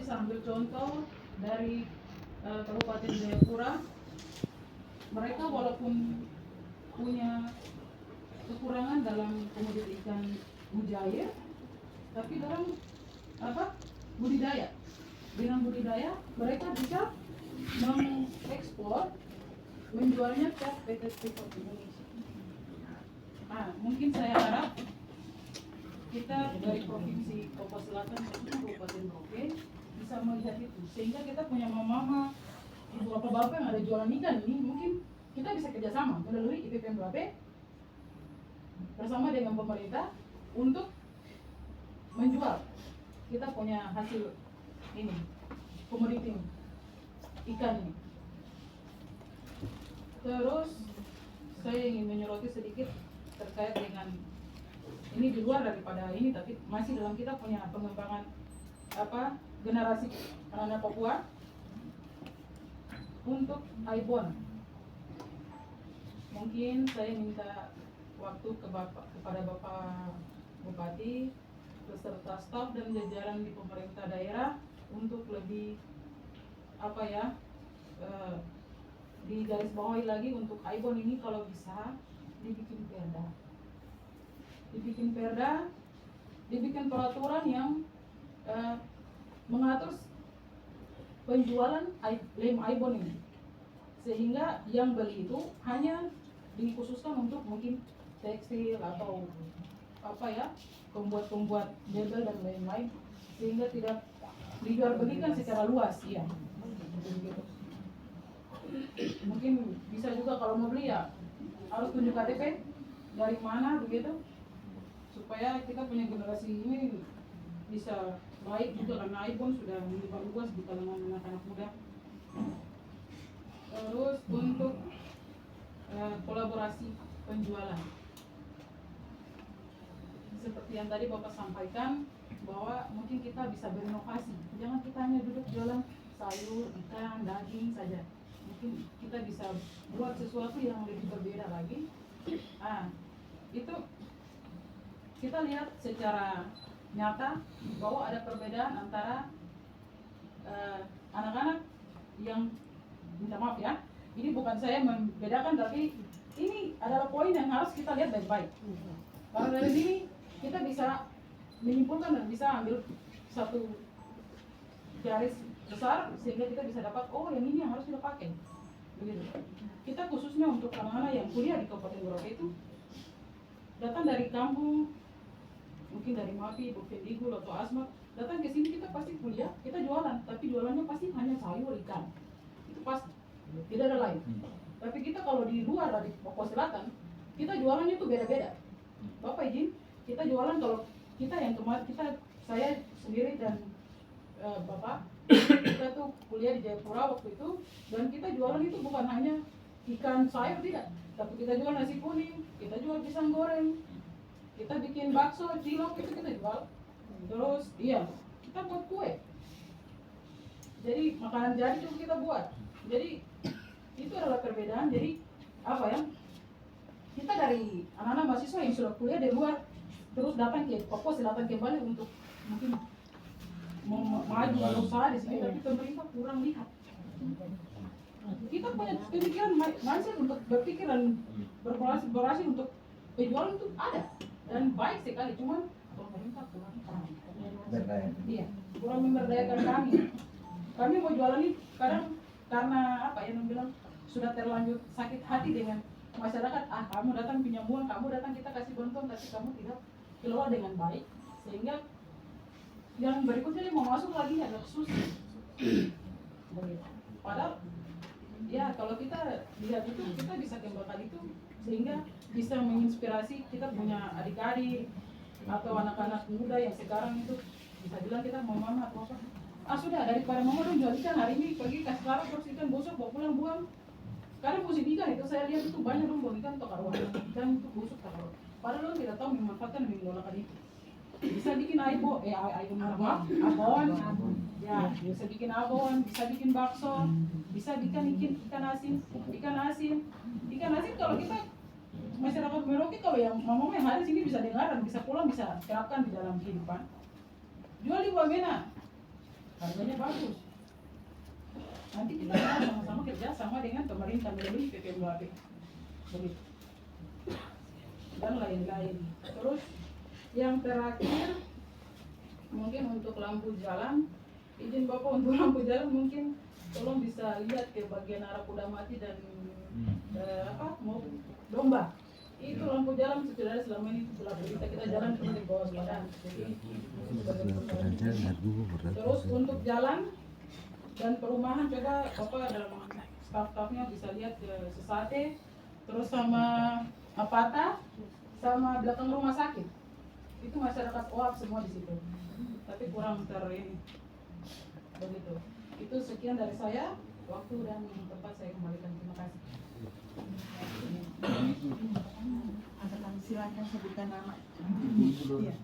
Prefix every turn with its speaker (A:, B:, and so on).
A: bisa ambil contoh dari Kabupaten Jayapura. Mereka walaupun punya kekurangan dalam komoditi ikan mujair, tapi dalam budidaya. Dengan budidaya mereka bisa mengekspor, menjualnya ke PT Freeport Indonesia. Mungkin saya harap kita dari Provinsi Papua Selatan maupun Kabupaten Merauke bisa melihat itu, sehingga kita punya mama-mama, ibu bapak-bapak yang ada jualan ikan ini, mungkin kita bisa kerjasama melalui IPPM Merauke bersama dengan pemerintah untuk menjual kita punya hasil ini, komoditi ikan ini. Terus saya ingin menyoroti sedikit terkait dengan ini di luar daripada ini, tapi masih dalam kita punya pengembangan generasi anak-anak Papua untuk Aibon. Mungkin saya minta waktu kepada Bapak Bupati beserta staf dan jajaran di pemerintah daerah untuk lebih digarisbawahi lagi untuk Aibon ini, kalau bisa dibikin perda, dibikin peraturan yang mengatur penjualan lem Aibon ini, sehingga yang beli itu hanya dikhususkan untuk mungkin tekstil atau pembuat mebel dan lain-lain, sehingga tidak dijualbelikan secara luas ya. Begitu. Mungkin bisa juga kalau mau beli ya harus tunjuk KTP dari mana begitu, supaya kita punya generasi ini bisa baik juga, karena Aibon sudah menyebar luas di kalangan anak-anak muda. Terus untuk kolaborasi penjualan, seperti yang tadi Bapak sampaikan, bahwa mungkin kita bisa berinovasi. Jangan kita hanya duduk jualan sayur, ikan, daging saja. Mungkin kita bisa buat sesuatu yang lebih berbeda lagi. Itu kita lihat secara nyata bahwa ada perbedaan antara anak-anak yang, minta maaf ya, ini bukan saya membedakan, tapi ini adalah poin yang harus kita lihat baik-baik. Karena dari sini kita bisa menyimpulkan dan bisa ambil satu garis besar, sehingga kita bisa dapat, oh yang ini yang harus kita pakai. Begitu. Kita khususnya untuk anak-anak yang kuliah di Kabupaten Merauke itu datang dari kampung, mungkin dari Mapi, Bukit-Digul atau Asmat, datang ke sini, kita pasti kuliah, kita jualan, tapi jualannya pasti hanya sayur, ikan. Itu pasti, tidak ada lain. Tapi kita kalau di luar dari Papua Selatan, kita jualannya itu beda-beda. Bapak izin, kita jualan, kalau kita yang kemarin, saya sendiri dan Bapak, kita tuh kuliah di Jayapura waktu itu, dan kita jualan itu bukan hanya ikan sayur, tidak, tapi kita jual nasi kuning, kita jual pisang goreng, kita bikin bakso, cilok, itu kita jual. Terus kita buat kue, jadi makanan jadi juga kita buat. Jadi itu adalah perbedaan. Jadi kita dari anak-anak mahasiswa yang sudah kuliah di luar terus datang ke Papua Selatan kembali untuk mungkin maju usaha di sini, tapi pemerintah kurang lihat. Kita punya pemikiran mindset untuk berpikir dan berorasi untuk penjualan itu ada dan baik sekali, cuman pemerintah kurang kurang memberdayakan kami. Kami mau jualan ini kadang karena yang bilang sudah terlanjur sakit hati dengan masyarakat. Kamu datang pinjam uang, kamu datang kita kasih bantuan, tapi kamu tidak kelola dengan baik, sehingga yang berikutnya mau masuk lagi agak susah. Padahal kalau kita lihat itu, kita bisa kembangkan itu sehingga bisa menginspirasi kita punya adik-adik atau anak-anak muda yang sekarang itu bisa bilang kita mau mama atau apa. Sudah, daripada mama dong jual ikan hari ini, pergi kasih sekarang terus ikan busuk bawa pulang buang. Karena musim ikan itu saya lihat itu banyak dong buang ikan atau karuan ikan itu busuk taruh. Padahal lo tidak tahu memanfaatkan dan mengelolakan itu. Bisa bikin abon, ya, bisa bikin abon, bisa bikin bakso, bisa bikin ikan asin. Ikan asin kalau kita masyarakat Merauke, kalau yang mama yang hari sini bisa dengar dan bisa pulang, bisa terapkan di dalam kehidupan. Jual di Wamena, harganya bagus. Nanti kita sama-sama kerja sama dengan pemerintah melalui PPMB begitu dan lain-lain. Terus yang terakhir mungkin untuk lampu jalan, izin Bapak untuk lampu jalan mungkin tolong bisa lihat ke bagian arah kuda mati dan mau domba. Itu lampu jalan sudah ada selama ini setelah kita jalan cuma di bawah badan. Terus untuk jalan dan perumahan coba Bapak dalam staf-stafnya bisa lihat ke Sesate, terus sama Apata, sama belakang rumah sakit. Itu masyarakat OAP semua di situ. Tapi kurang ini. Begitu. Itu sekian dari saya. Waktu dan tempat saya kembalikan. Terima kasih.
B: Silakan sebutkan nama.
C: Iya.